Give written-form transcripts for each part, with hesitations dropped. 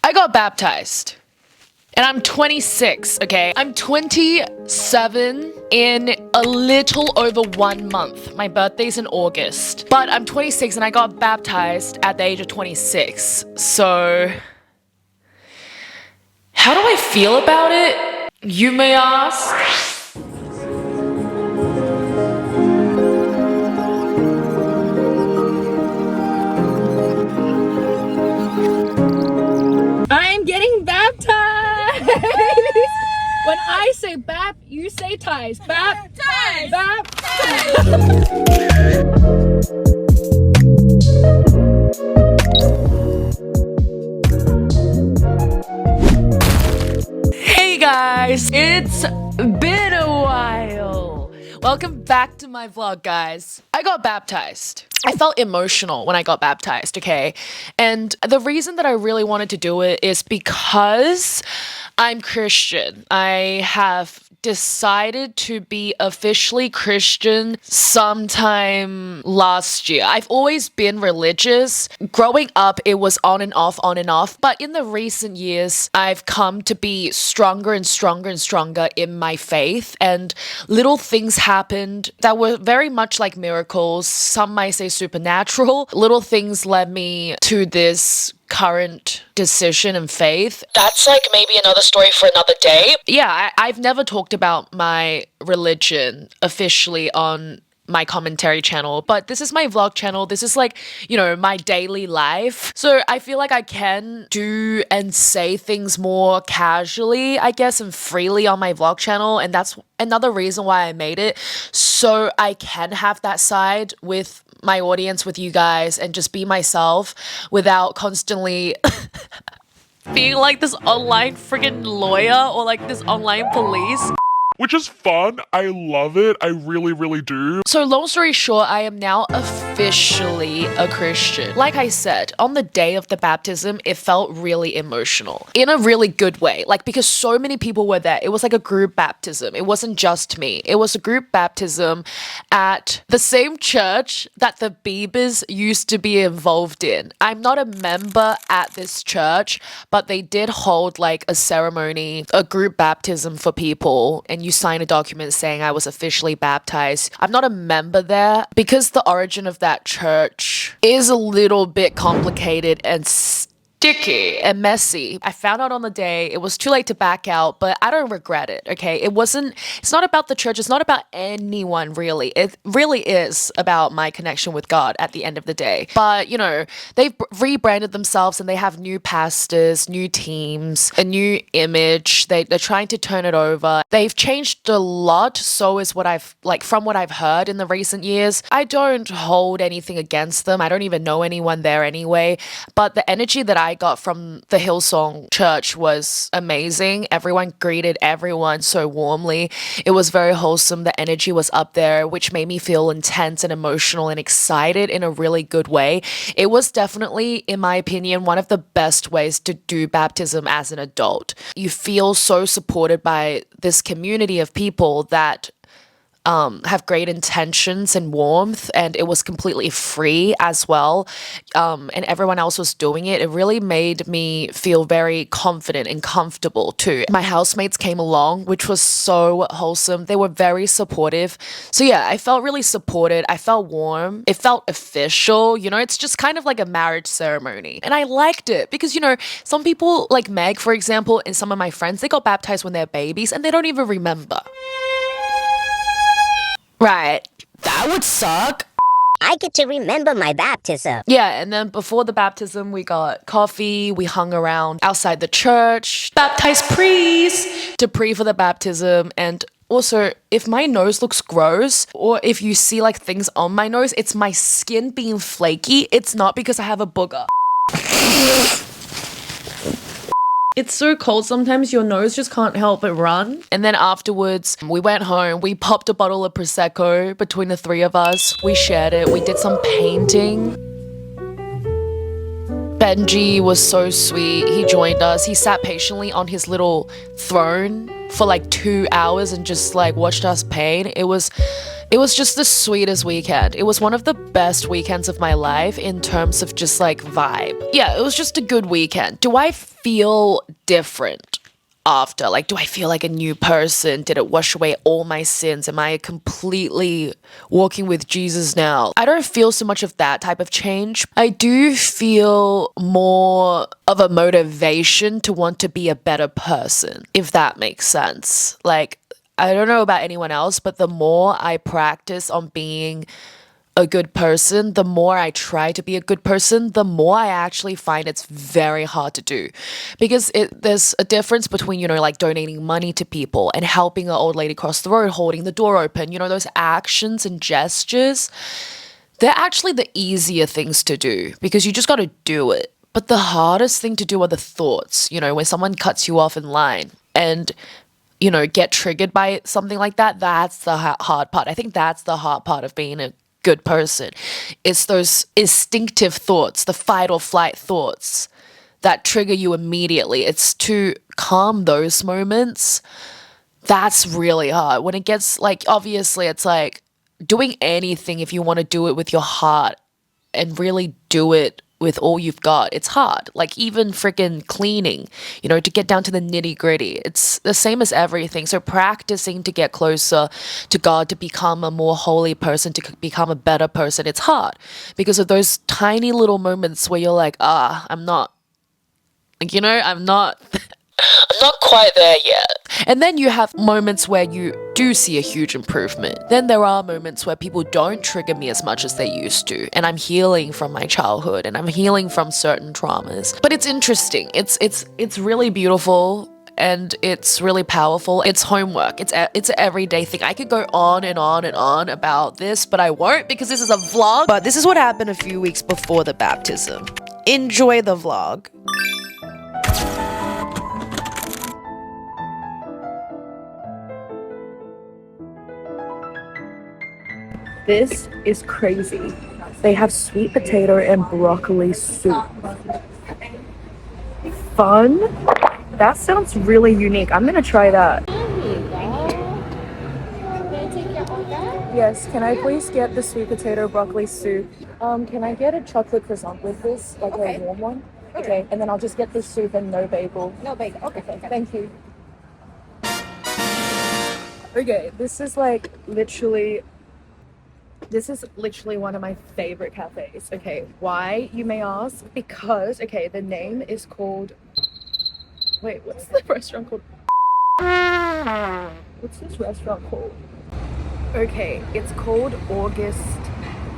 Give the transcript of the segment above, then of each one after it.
I got baptized. And I'm 26, okay? I'm 27 in a little over 1 month. My birthday's in August. But I'm 26 and I got baptized at the age of 26. So, how do I feel about it? You may ask. I'm getting baptized! When I say bap, you say ties. Baptized! Baptized! Hey guys, it's been a while. Welcome back to my vlog, guys. I got baptized. I felt emotional when I got baptized, okay? And the reason that I really wanted to do it is because I'm Christian. I have decided to be officially Christian sometime last year. I've always been religious. Growing up, it was on and off, on and off. But in the recent years, I've come to be stronger and stronger and stronger in my faith. And little things happened that were very much like miracles. Some might say supernatural. Little things led me to this current decision and faith. That's like maybe another story for another day. Yeah, I've never talked about my religion officially on my commentary channel, but this is my vlog channel. This is like, you know, my daily life. So I feel like I can do and say things more casually, I guess, and freely on my vlog channel. And that's another reason why I made it. So I can have that side with my audience, with you guys, and just be myself without constantly being like this online freaking lawyer or like this online police. Which is fun. I love it. I really, really do. So long story short, I am now officially a Christian. Like I said, on the day of the baptism, it felt really emotional in a really good way. Like, because so many people were there. It was like a group baptism. It wasn't just me. It was a group baptism at the same church that the Biebers used to be involved in. I'm not a member at this church, but they did hold like a ceremony, a group baptism for people, and you sign a document saying I was officially baptized. I'm not a member there because the origin of that church is a little bit complicated and sticky and messy. I found out on the day. It was too late to back out, but I don't regret it, okay? It's not about the church. It's not about anyone, really. It really is about my connection with God at the end of the day. But, you know, they've rebranded themselves and they have new pastors, new teams, a new image. They're trying to turn it over. They've changed a lot, so is what from what I've heard in the recent years. I don't hold anything against them. I don't even know anyone there anyway. But the energy that I got from the Hillsong Church was amazing. Everyone greeted everyone so warmly. It was very wholesome. The energy was up there, which made me feel intense and emotional and excited in a really good way. It was definitely, in my opinion, one of the best ways to do baptism as an adult. You feel so supported by this community of people that have great intentions and warmth, and it was completely free as well, and everyone else was doing it. It really made me feel very confident and comfortable too. My housemates came along, which was so wholesome. They were very supportive. So yeah, I felt really supported. I felt warm. It felt official. You know, it's just kind of like a marriage ceremony, and I liked it because, you know, some people like Meg, for example, and some of my friends, they got baptized when they're babies and they don't even remember. Right. That would suck. I get to remember my baptism. Yeah, and then before the baptism, we got coffee, we hung around outside the church, baptized priest to pray for the baptism. And also, if my nose looks gross, or if you see like things on my nose, it's my skin being flaky. It's not because I have a booger. It's so cold sometimes your nose just can't help but run. And then afterwards, we went home. We popped a bottle of Prosecco between the three of us. We shared it. We did some painting. Benji was so sweet. He joined us. He sat patiently on his little throne for like 2 hours and just like watched us paint. It was just the sweetest weekend. It was one of the best weekends of my life in terms of just like vibe. Yeah, it was just a good weekend. Do I feel different after? Like, do I feel like a new person? Did it wash away all my sins? Am I completely walking with Jesus now? I don't feel so much of that type of change. I do feel more of a motivation to want to be a better person, if that makes sense. Like, I don't know about anyone else, but the more I practice on being a good person, the more I try to be a good person, the more I actually find it's very hard to do. Because there's a difference between, like donating money to people and helping an old lady cross the road, holding the door open, those actions and gestures. They're actually the easier things to do because you just got to do it. But the hardest thing to do are the thoughts, when someone cuts you off in line and get triggered by something like that. That's the hard part. I think that's the hard part of being a good person. It's those instinctive thoughts, the fight or flight thoughts that trigger you immediately. It's to calm those moments. That's really hard. When it gets like, obviously it's like doing anything, if you want to do it with your heart and really do it with all you've got, it's hard. Like even freaking cleaning, to get down to the nitty gritty. It's the same as everything. So practicing to get closer to God, to become a more holy person, to become a better person, it's hard because of those tiny little moments where you're like, I'm not, I'm not quite there yet. And then you have moments where you do see a huge improvement. Then there are moments where people don't trigger me as much as they used to, and I'm healing from my childhood and I'm healing from certain traumas. But it's interesting. It's really beautiful and it's really powerful. It's homework. It's an everyday thing. I could go on and on and on about this, but I won't because this is a vlog. But this is what happened a few weeks before the baptism. Enjoy the vlog. This is crazy. They have sweet potato and broccoli soup. Fun? That sounds really unique. I'm gonna try that. Yes, can I please get the sweet potato broccoli soup? Can I get a chocolate croissant with this, like a warm one? Okay, and then I'll just get the soup and no bagel. No bagel. Okay, thank you. Okay, this is literally one of my favorite cafes. Okay, why, you may ask? Because, okay, the name is called... Wait, what's the restaurant called? What's this restaurant called? Okay, it's called August...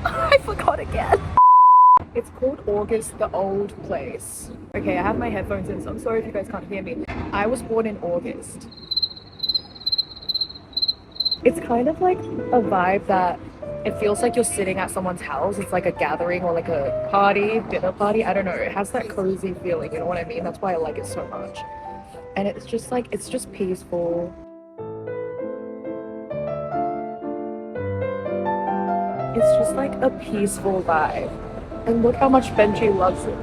I forgot again. It's called August, the old place. Okay, I have my headphones in, so I'm sorry if you guys can't hear me. I was born in August. It's kind of like a vibe that it feels like you're sitting at someone's house. It's like a gathering or like a party, dinner party. I don't know. It has that cozy feeling. You know what I mean? That's why I like it so much. And it's just like, it's just peaceful. It's just like a peaceful vibe. And look how much Benji loves it.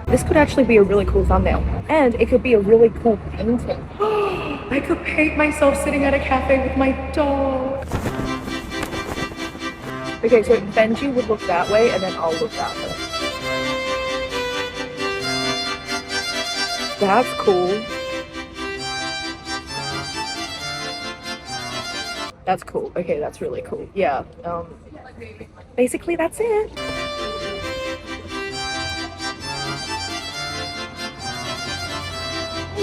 This could actually be a really cool thumbnail. And it could be a really cool painting. I could paint myself sitting at a cafe with my dog. Okay, so Benji would look that way and then I'll look that way. That's cool. That's cool. Okay, that's really cool. Yeah, basically that's it.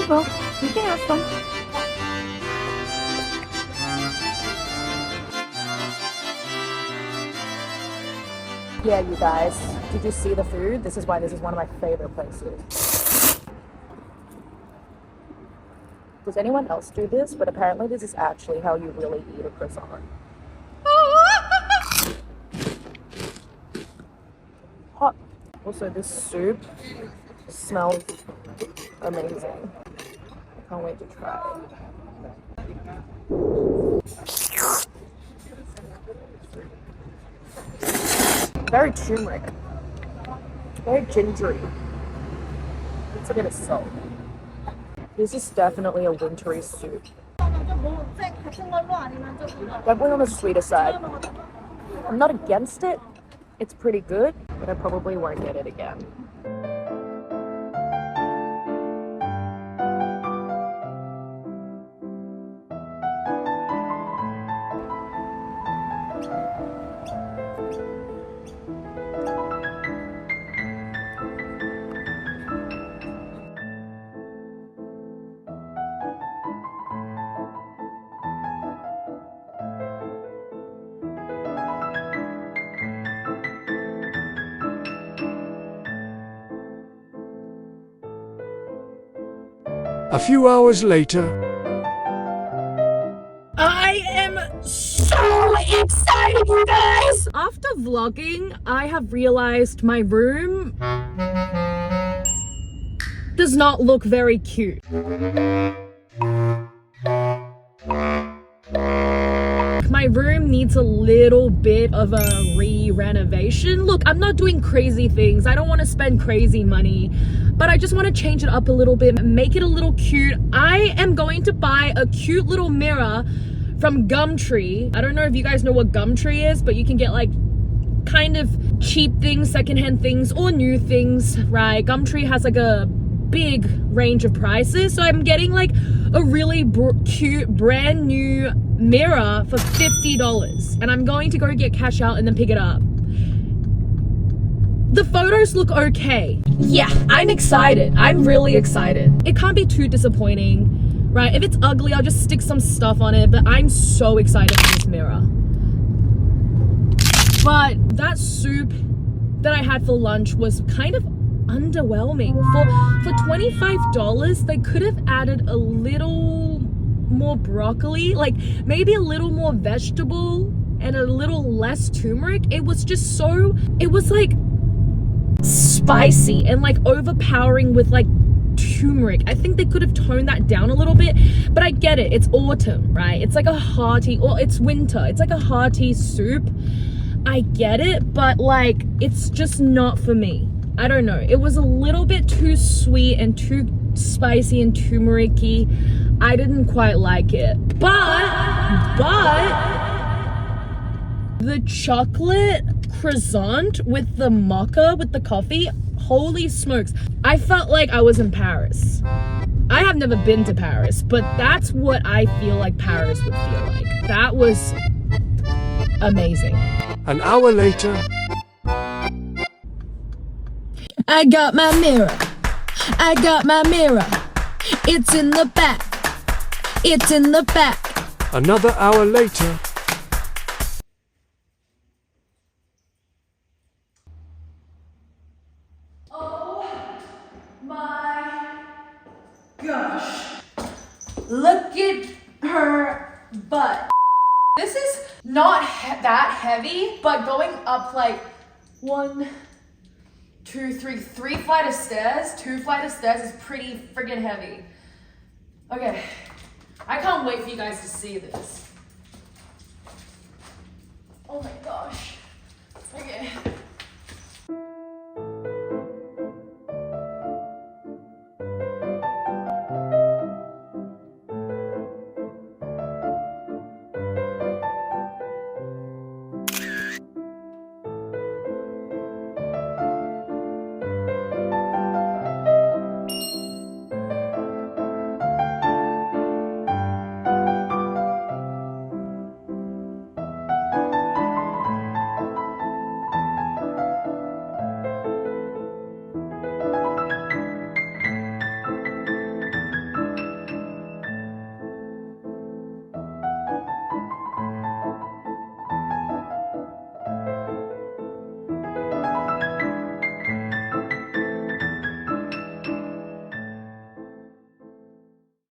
Well, you can have some. Yeah, you guys, did you see the food? This is why this is one of my favorite places. Does anyone else do this? But apparently this is actually how you really eat a croissant. Hot. Also, this soup smells amazing. I can't wait to try it. Very turmeric. Very gingery. It's a bit of salt. This is definitely a wintry soup. Definitely on the sweeter side. I'm not against it. It's pretty good, but I probably won't get it again. A few hours later. I am so excited, you guys! After vlogging, I have realized my room does not look very cute. My room needs a little bit of a re-renovation. Look, I'm not doing crazy things. I don't want to spend crazy money, but I just want to change it up a little bit, make it a little cute. I am going to buy a cute little mirror from Gumtree. I don't know if you guys know what Gumtree is, but you can get like kind of cheap things, secondhand things, or new things, right? Gumtree has like a big range of prices, so I'm getting like a really cute brand new mirror for $50, and I'm going to go get cash out and then pick it up. The photos look okay. Yeah, I'm excited. I'm really excited. It can't be too disappointing, right? If it's ugly, I'll just stick some stuff on it, but I'm so excited for this mirror. But that soup that I had for lunch was kind of underwhelming. For $25, they could have added a little more broccoli, like maybe a little more vegetable and a little less turmeric. It was just so, it was like spicy and like overpowering with like turmeric. I think they could have toned that down a little bit, but I get it. It's autumn, right? It's like a hearty, or it's winter. It's like a hearty soup. I get it, but like, it's just not for me. I don't know. It was a little bit too sweet and too spicy and turmeric-y. I didn't quite like it. But the chocolate croissant with the mocha, with the coffee, holy smokes. I felt like I was in Paris. I have never been to Paris, but that's what I feel like Paris would feel like. That was amazing. An hour later. I got my mirror. I got my mirror. It's in the back. It's in the back. Another hour later. Oh my gosh. Look at her butt. This is not that heavy, but going up like 1, 2, 3 flight of stairs, 2 flight of stairs is pretty friggin' heavy. Okay, I can't wait for you guys to see this. Oh my gosh. Okay.